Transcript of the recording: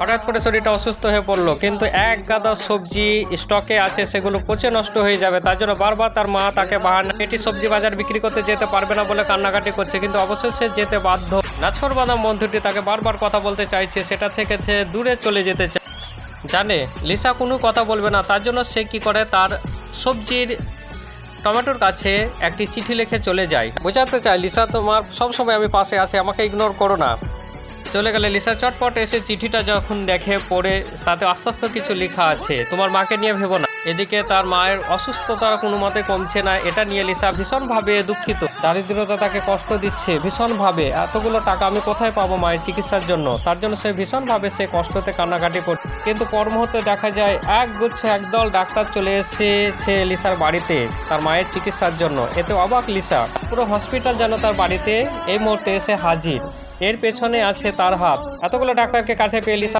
হঠাৎ করে শরীরটা অসুস্থ হয়ে পড়লো, কিন্তু এক গাদা সবজি স্টকে আছে, সেগুলো পচে নষ্ট হয়ে যাবে। তার জন্য বারবার তার মা তাকে বাহানা এটি সবজি বাজার বিক্রি করতে যেতে পারবে না বলে কান্নাকাটি করছে, কিন্তু অবশেষে যেতে বাধ্য। নাছোড়বাঁধা বন্ধুটি তাকে বারবার কথা বলতে চাইছে, সেটা থেকে সে দূরে চলে যেতে চায়। জানে লিসা কোনো কথা বলবে না, তার জন্য সে কি করে, তার সবজির টমেটোর কাছে একটি চিঠি লিখে চলে যায়। বোঝাতে চায়, লিসা তোমার সবসময় আমি পাশে আছি, আমাকে ইগনোর করো না। চলে গেলে লিসা চটপট এসে চিঠিটা যখন দেখে, পড়ে তাতে আস্তে কিছু লেখা আছে, তোমার মাকে নিয়ে ভেবো না। এদিকে তার মায়ের অসুস্থতা কোনো মতে কমছে না, এটা নিয়ে লিসা ভীষণভাবে দুঃখিত। দারিদ্রতা তাকে কষ্ট দিচ্ছে ভীষণভাবে, এতগুলো টাকা আমি কোথায় পাবো মায়ের চিকিৎসার জন্য। তার জন্য সে ভীষণভাবে সে কষ্টতে কান্নাকাটি করছে। কিন্তু পর মুহূর্তে দেখা যায় একদল ডাক্তার চলে এসেছে লিসার বাড়িতে তার মায়ের চিকিৎসার জন্য। এতে অবাক লিসা, পুরো হসপিটাল যেন তার বাড়িতে এই মুহূর্তে এসে হাজির। এর পেছনে আছে তার হাত। এতগুলো ডাক্তারকে কাছে পেয়ে লিসা